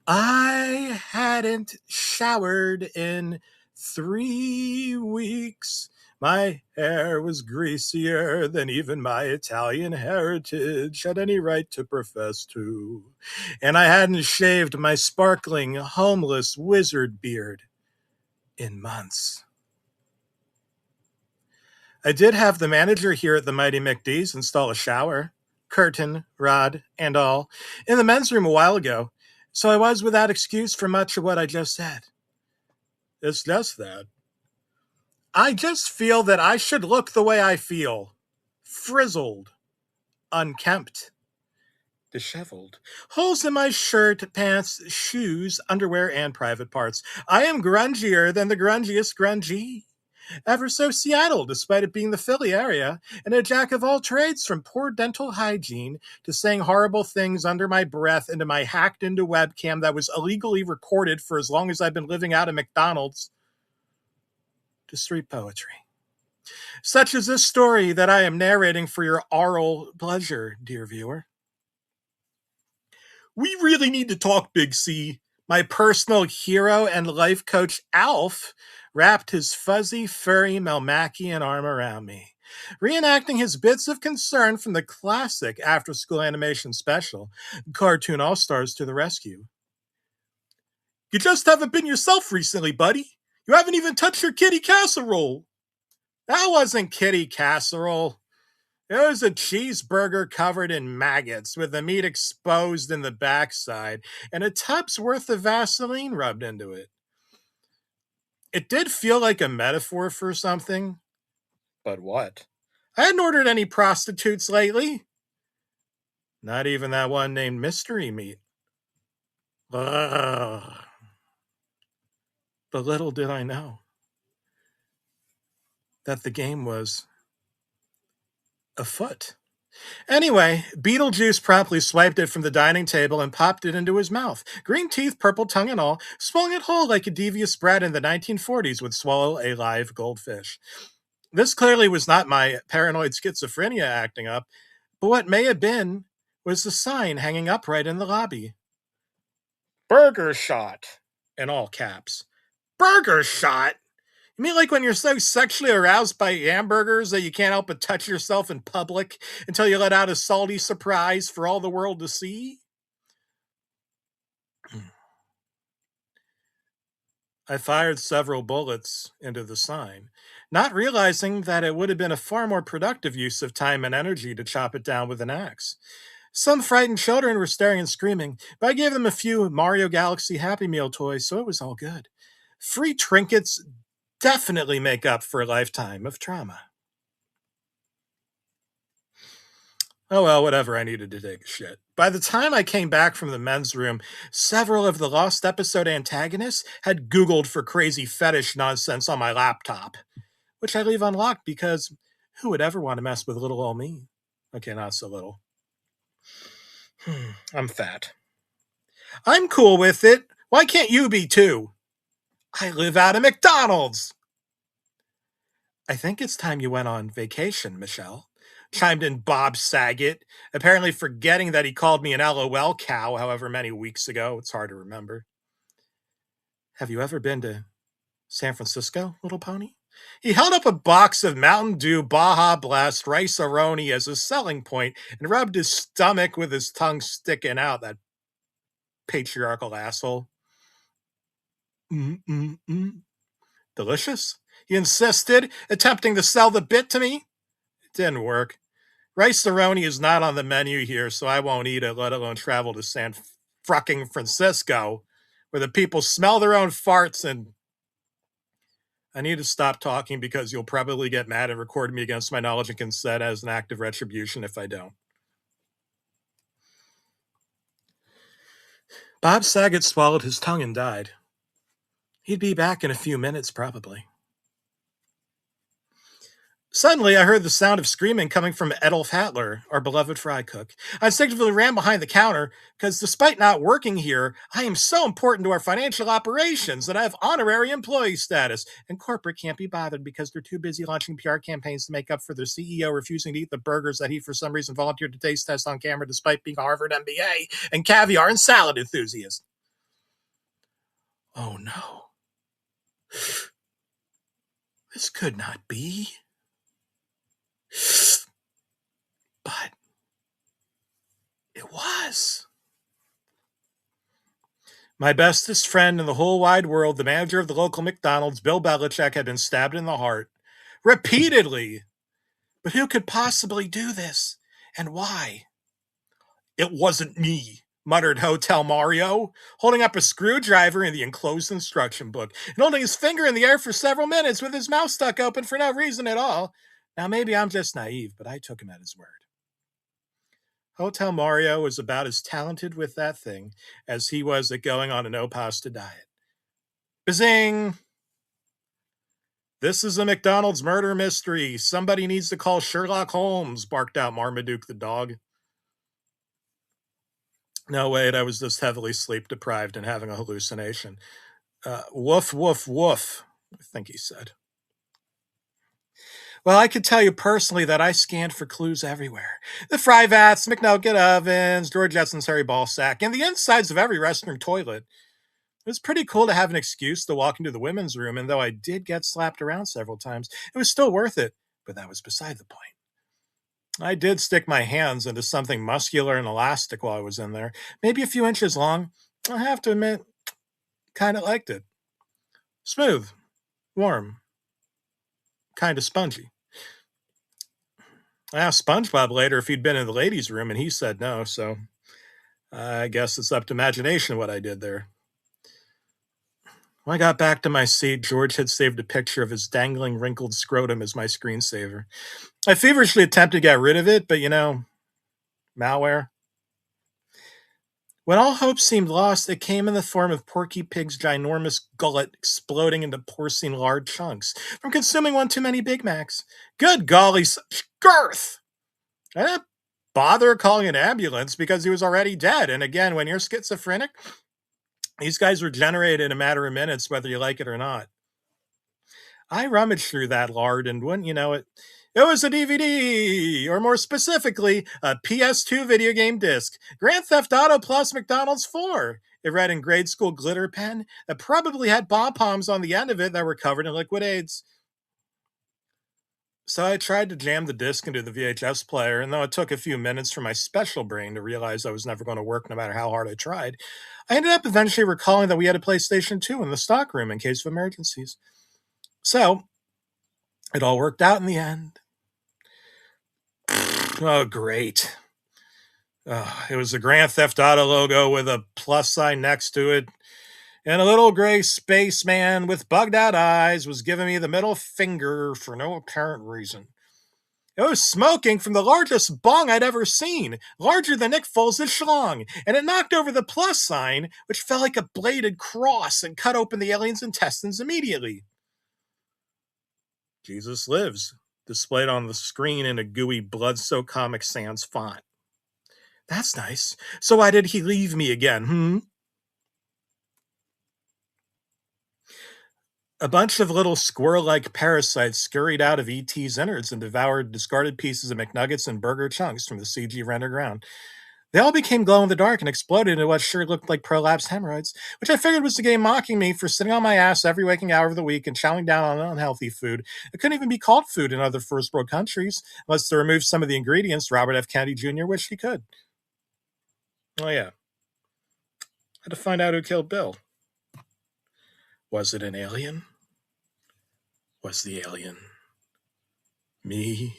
I hadn't showered in 3 weeks. My hair was greasier than even my Italian heritage had any right to profess to. And I hadn't shaved my sparkling, homeless wizard beard in months. I did have the manager here at the Mighty McD's install a shower, curtain, rod, and all, in the men's room a while ago, so I was without excuse for much of what I just said. It's just that. I just feel that I should look the way I feel. Frizzled, unkempt, disheveled. Holes in my shirt, pants, shoes, underwear, and private parts. I am grungier than the grungiest grungy. Ever so Seattle, despite it being the Philly area, and a jack of all trades from poor dental hygiene to saying horrible things under my breath into my hacked into webcam that was illegally recorded for as long as I've been living out of McDonald's, to street poetry. Such is this story that I am narrating for your oral pleasure, dear viewer. We really need to talk, Big C. My personal hero and life coach, Alf, wrapped his fuzzy, furry Melmacian arm around me, reenacting his bits of concern from the classic after-school animation special, Cartoon All-Stars to the Rescue. You just haven't been yourself recently, buddy. You haven't even touched your kitty casserole. That wasn't kitty casserole. It was a cheeseburger covered in maggots with the meat exposed in the backside and a tub's worth of Vaseline rubbed into it. It did feel like a metaphor for something. But what? I hadn't ordered any prostitutes lately. Not even that one named Mystery Meat. Ugh. But little did I know that the game was afoot. Anyway, Beetlejuice promptly swiped it from the dining table and popped it into his mouth. Green teeth, purple tongue and all, swung it whole like a devious brat in the 1940s would swallow a live goldfish. This clearly was not my paranoid schizophrenia acting up, but what may have been was the sign hanging upright in the lobby. Burger shot, in all caps. Burger shot? You mean like when you're so sexually aroused by hamburgers that you can't help but touch yourself in public until you let out a salty surprise for all the world to see? I fired several bullets into the sign, not realizing that it would have been a far more productive use of time and energy to chop it down with an axe. Some frightened children were staring and screaming, but I gave them a few Mario Galaxy Happy Meal toys, so it was all good. Free trinkets definitely make up for a lifetime of trauma. Oh well, whatever, I needed to take a shit. By the time I came back from the men's room, several of the lost episode antagonists had Googled for crazy fetish nonsense on my laptop, which I leave unlocked because who would ever want to mess with little old me? Okay, not so little. I'm fat. I'm cool with it. Why can't you be too? I live out of McDonald's. I think it's time you went on vacation, Michelle, chimed in Bob Saget, apparently forgetting that he called me an LOL cow however many weeks ago. It's hard to remember. Have you ever been to San Francisco, little pony? He held up a box of Mountain Dew Baja Blast Rice-A-Roni as a selling point and rubbed his stomach with his tongue sticking out, that patriarchal asshole. Delicious? He insisted, attempting to sell the bit to me. It didn't work. Rice-A-Roni is not on the menu here, so I won't eat it, let alone travel to San fucking Francisco, where the people smell their own farts and... I need to stop talking because you'll probably get mad and record me against my knowledge and consent as an act of retribution if I don't. Bob Saget swallowed his tongue and died. He'd be back in a few minutes, probably. Suddenly, I heard the sound of screaming coming from Edulf Hattler, our beloved fry cook. I instinctively ran behind the counter, because despite not working here, I am so important to our financial operations that I have honorary employee status, and corporate can't be bothered because they're too busy launching PR campaigns to make up for their CEO refusing to eat the burgers that he for some reason volunteered to taste test on camera despite being a Harvard MBA and caviar and salad enthusiast. Oh no, this could not be. But it was. My bestest friend in the whole wide world, the manager of the local McDonald's, Bill Belichick, had been stabbed in the heart. Repeatedly. But who could possibly do this? And why? It wasn't me, muttered Hotel Mario, holding up a screwdriver in the enclosed instruction book and holding his finger in the air for several minutes with his mouth stuck open for no reason at all. Now, maybe I'm just naive, but I took him at his word. Hotel Mario was about as talented with that thing as he was at going on a no pasta diet. Bazing! This is a McDonald's murder mystery. Somebody needs to call Sherlock Holmes, barked out Marmaduke the dog. No, wait, I was just heavily sleep deprived and having a hallucination. Woof, woof, woof, I think he said. Well, I could tell you personally that I scanned for clues everywhere. The fry vats, McNugget ovens, George Jetson's hairy ball sack, and the insides of every restroom toilet. It was pretty cool to have an excuse to walk into the women's room, and though I did get slapped around several times, it was still worth it, but that was beside the point. I did stick my hands into something muscular and elastic while I was in there, maybe a few inches long. I have to admit, kind of liked it. Smooth, warm, kind of spongy. I asked SpongeBob later if he'd been in the ladies' room, and he said no, so I guess it's up to imagination what I did there. When I got back to my seat, George had saved a picture of his dangling, wrinkled scrotum as my screensaver. I feverishly attempted to get rid of it, but malware. When all hope seemed lost, it came in the form of Porky Pig's ginormous gullet exploding into porcine lard chunks from consuming one too many Big Macs. Good golly, such girth! I didn't bother calling an ambulance because he was already dead. And again, when you're schizophrenic, these guys regenerate in a matter of minutes, whether you like it or not. I rummaged through that lard, and wouldn't you know it, it was a DVD, or more specifically, a PS2 video game disc, Grand Theft Auto plus McDonald's 4. It read in grade school glitter pen that probably had pom-poms on the end of it that were covered in liquid aids. So I tried to jam the disc into the VHS player, and though it took a few minutes for my special brain to realize I was never going to work no matter how hard I tried, I ended up eventually recalling that we had a PlayStation 2 in the stockroom in case of emergencies. So, it all worked out in the end. Oh, great. It was the Grand Theft Auto logo with a plus sign next to it, and a little gray spaceman with bugged out eyes was giving me the middle finger for no apparent reason. It was smoking from the largest bong I'd ever seen, larger than Nick Foles' schlong, and it knocked over the plus sign, which felt like a bladed cross and cut open the alien's intestines immediately. Jesus lives, displayed on the screen in a gooey, blood-soaked Comic Sans font. That's nice. So why did he leave me again, A bunch of little squirrel-like parasites scurried out of E.T.'s innards and devoured discarded pieces of McNuggets and burger chunks from the CG rendered ground. They all became glow-in-the-dark and exploded into what sure looked like prolapsed hemorrhoids, which I figured was the game mocking me for sitting on my ass every waking hour of the week and chowing down on unhealthy food. It couldn't even be called food in other first-world countries, unless to remove some of the ingredients Robert F. Kennedy Jr. wished he could. Oh yeah. Had to find out who killed Bill. Was it an alien? Was the alien me?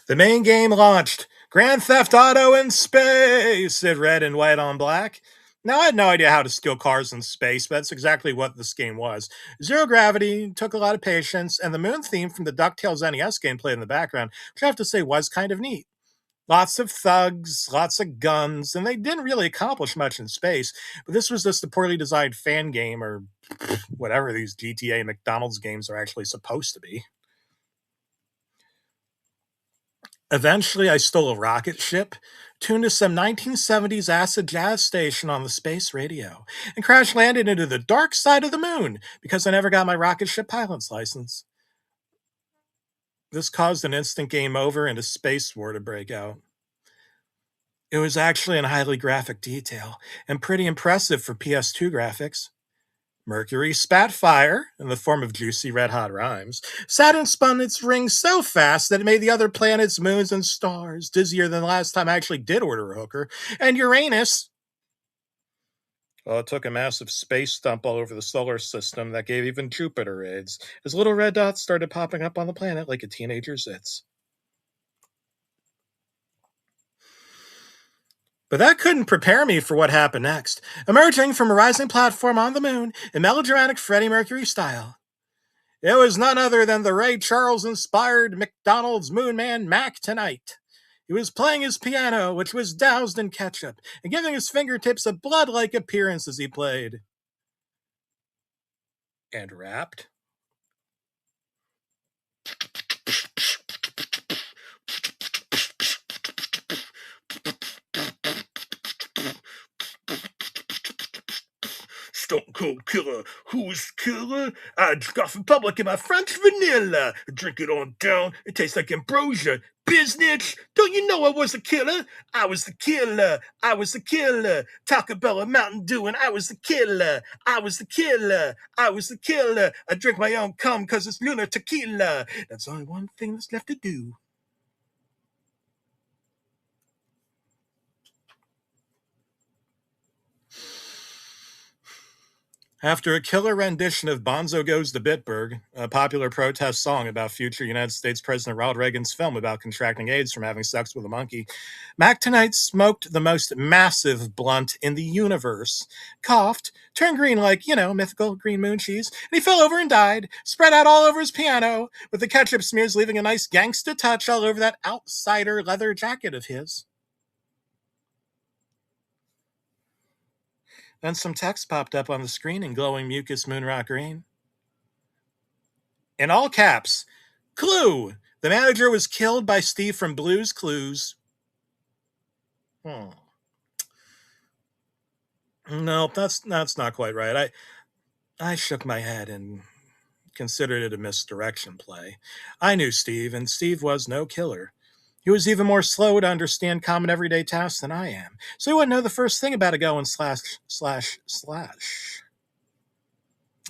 The main game launched. Grand Theft Auto in space, it read in white on black. Now, I had no idea how to steal cars in space, but that's exactly what this game was. Zero gravity, took a lot of patience, and the moon theme from the DuckTales NES game played in the background, which I have to say was kind of neat. Lots of thugs, lots of guns, and they didn't really accomplish much in space, but this was just a poorly designed fan game, or whatever these GTA McDonald's games are actually supposed to be. Eventually, I stole a rocket ship, tuned to some 1970s acid jazz station on the space radio, and crash landed into the dark side of the moon because I never got my rocket ship pilot's license. This caused an instant game over and a space war to break out. It was actually in highly graphic detail and pretty impressive for PS2 graphics. Mercury spat fire, in the form of juicy red hot rhymes. Saturn spun its rings so fast that it made the other planets, moons, and stars dizzier than the last time I actually did order a hooker. And Uranus, well, it took a massive space dump all over the solar system that gave even Jupiter AIDS, as little red dots started popping up on the planet like a teenager's zits. But that couldn't prepare me for what happened next, emerging from a rising platform on the moon in melodramatic Freddie Mercury style. It was none other than the Ray Charles inspired McDonald's Moon Man Mac tonight. He was playing his piano, which was doused in ketchup, and giving his fingertips a blood like appearance as he played. And rapped. Stone Cold Killer, who's killer? I drink off in public in my French vanilla. I drink it on down, it tastes like ambrosia. Business, don't you know I was a killer? I was the killer, I was the killer. Taco Bell and Mountain Dew, and I was the killer. I was the killer, I was the killer. I drink my own cum cause it's lunar tequila. That's only one thing that's left to do. After a killer rendition of Bonzo Goes to Bitburg, a popular protest song about future United States President Ronald Reagan's film about contracting AIDS from having sex with a monkey, Mac tonight smoked the most massive blunt in the universe, coughed, turned green like, mythical green moon cheese, and he fell over and died, spread out all over his piano, with the ketchup smears leaving a nice gangsta touch all over that outsider leather jacket of his. Then some text popped up on the screen in glowing mucus moonrock green. In all caps, Clue! The manager was killed by Steve from Blue's Clues. No, that's not quite right. I shook my head and considered it a misdirection play. I knew Steve, and Steve was no killer. He was even more slow to understand common everyday tasks than I am, so he wouldn't know the first thing about a going slash.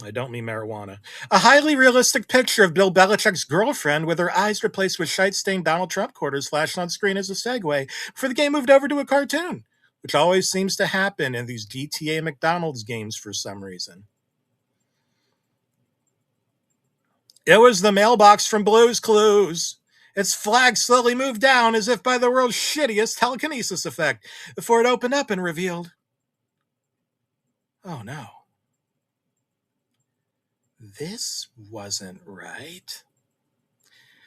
I don't mean marijuana. A highly realistic picture of Bill Belichick's girlfriend with her eyes replaced with shite-stained Donald Trump quarters flashed on screen as a segue before the game moved over to a cartoon, which always seems to happen in these GTA McDonald's games for some reason. It was the mailbox from Blue's Clues. Its flag slowly moved down as if by the world's shittiest telekinesis effect before it opened up and revealed, oh no. This wasn't right.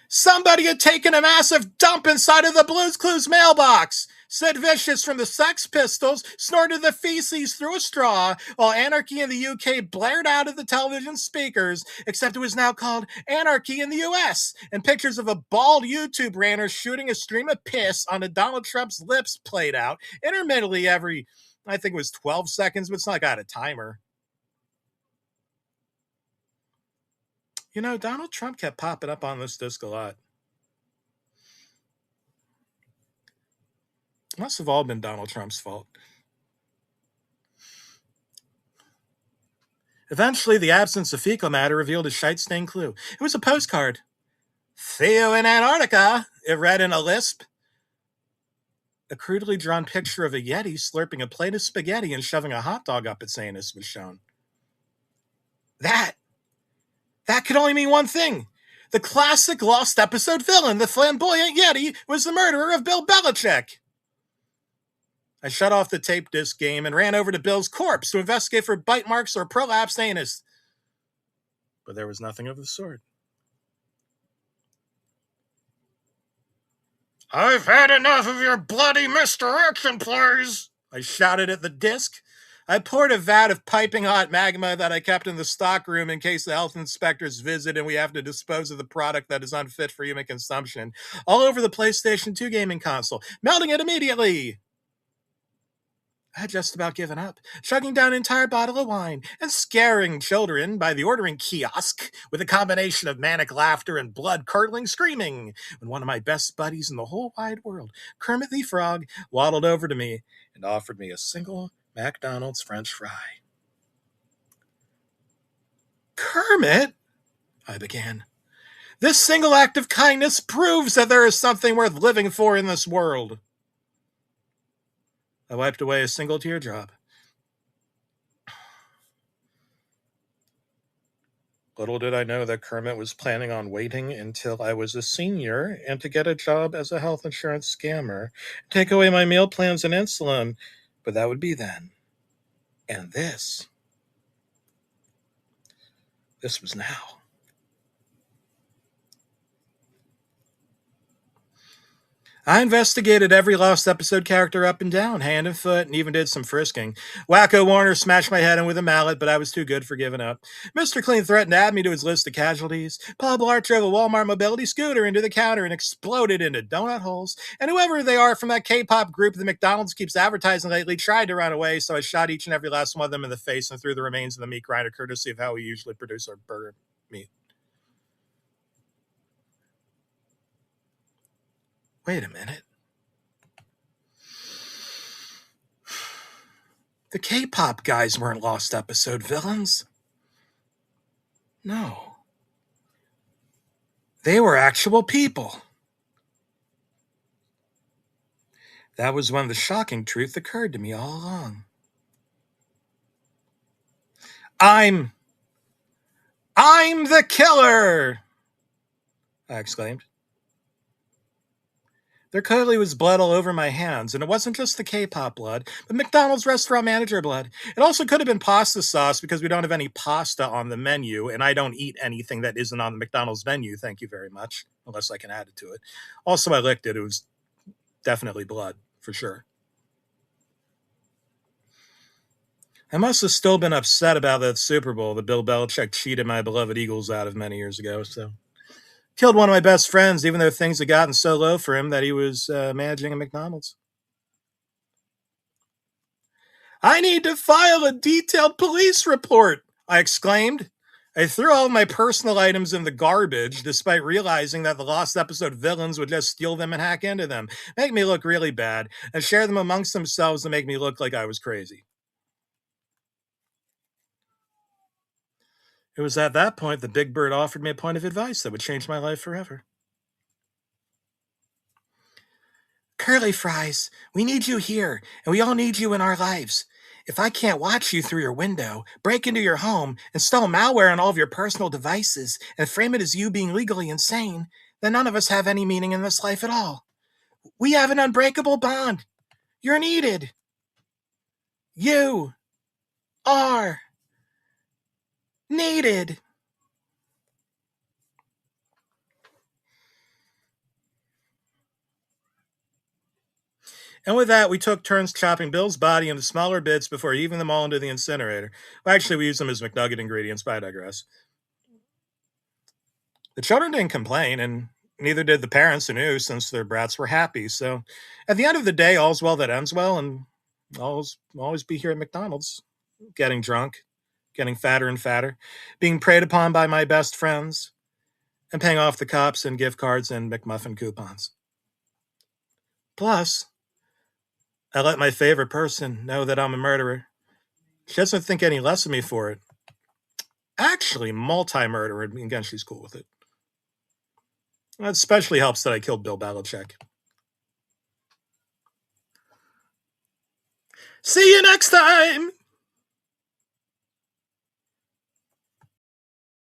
Somebody had taken a massive dump inside of the Blue's Clues mailbox. Sid Vicious from the Sex Pistols snorted the feces through a straw while Anarchy in the UK blared out of the television speakers, except it was now called Anarchy in the US, and pictures of a bald YouTube ranter shooting a stream of piss onto Donald Trump's lips played out intermittently every, I think it was 12 seconds, but it's not like I had a timer. Donald Trump kept popping up on this disc a lot. It must have all been Donald Trump's fault. Eventually, the absence of fecal matter revealed a shite-stained clue. It was a postcard. Theo in Antarctica, it read in a lisp. A crudely drawn picture of a Yeti slurping a plate of spaghetti and shoving a hot dog up its anus was shown. That could only mean one thing. The classic lost episode villain, the flamboyant Yeti, was the murderer of Bill Belichick. I shut off the tape disc game and ran over to Bill's corpse to investigate for bite marks or prolapsed anus. But there was nothing of the sort. I've had enough of your bloody misdirection plays, I shouted at the disc. I poured a vat of piping hot magma that I kept in the stockroom in case the health inspectors visit and we have to dispose of the product that is unfit for human consumption all over the PlayStation 2 gaming console, melting it immediately. I had just about given up, chugging down an entire bottle of wine and scaring children by the ordering kiosk with a combination of manic laughter and blood-curdling screaming, when one of my best buddies in the whole wide world, Kermit the Frog, waddled over to me and offered me a single McDonald's French fry. Kermit, I began, this single act of kindness proves that there is something worth living for in this world. I wiped away a single teardrop. Little did I know that Kermit was planning on waiting until I was a senior and to get a job as a health insurance scammer, take away my meal plans and insulin. But that would be then. And this was now. I investigated every Lost Episode character up and down, hand and foot, and even did some frisking. Wacko Warner smashed my head in with a mallet, but I was too good for giving up. Mr. Clean threatened to add me to his list of casualties. Paul Blart drove a Walmart mobility scooter into the counter and exploded into donut holes. And whoever they are from that K-pop group that McDonald's keeps advertising lately tried to run away, so I shot each and every last one of them in the face and threw the remains of the meat grinder, courtesy of how we usually produce our burger meat. Wait a minute. The K-pop guys weren't Lost Episode villains. No. They were actual people. That was when the shocking truth occurred to me all along. I'm the killer! I exclaimed. There clearly was blood all over my hands, and it wasn't just the K-pop blood, but McDonald's restaurant manager blood. It also could have been pasta sauce because we don't have any pasta on the menu, and I don't eat anything that isn't on the McDonald's menu, thank you very much, unless I can add it to it. Also, I licked it. It was definitely blood, for sure. I must have still been upset about that Super Bowl that Bill Belichick cheated my beloved Eagles out of many years ago, so... Killed one of my best friends, even though things had gotten so low for him that he was managing a McDonald's. I need to file a detailed police report, I exclaimed. I threw all of my personal items in the garbage, despite realizing that the Lost Episode villains would just steal them and hack into them, make me look really bad, and share them amongst themselves to make me look like I was crazy. It was at that point that Big Bird offered me a point of advice that would change my life forever. Curly Fries, we need you here, and we all need you in our lives. If I can't watch you through your window, break into your home, install malware on all of your personal devices, and frame it as you being legally insane, then none of us have any meaning in this life at all. We have an unbreakable bond. You're needed. You are needed. And with that, we took turns chopping Bill's body into smaller bits before heaving them all into the incinerator. Well, actually, we used them as McNugget ingredients, but I digress. The children didn't complain, and neither did the parents who knew, since their brats were happy. So at the end of the day, all's well that ends well, and I'll always be here at McDonald's, getting drunk, getting fatter and fatter, being preyed upon by my best friends, and paying off the cops and gift cards and McMuffin coupons. Plus, I let my favorite person know that I'm a murderer. She doesn't think any less of me for it. Actually, multi-murderer, and again, she's cool with it. It especially helps that I killed Bill Belichick. See you next time!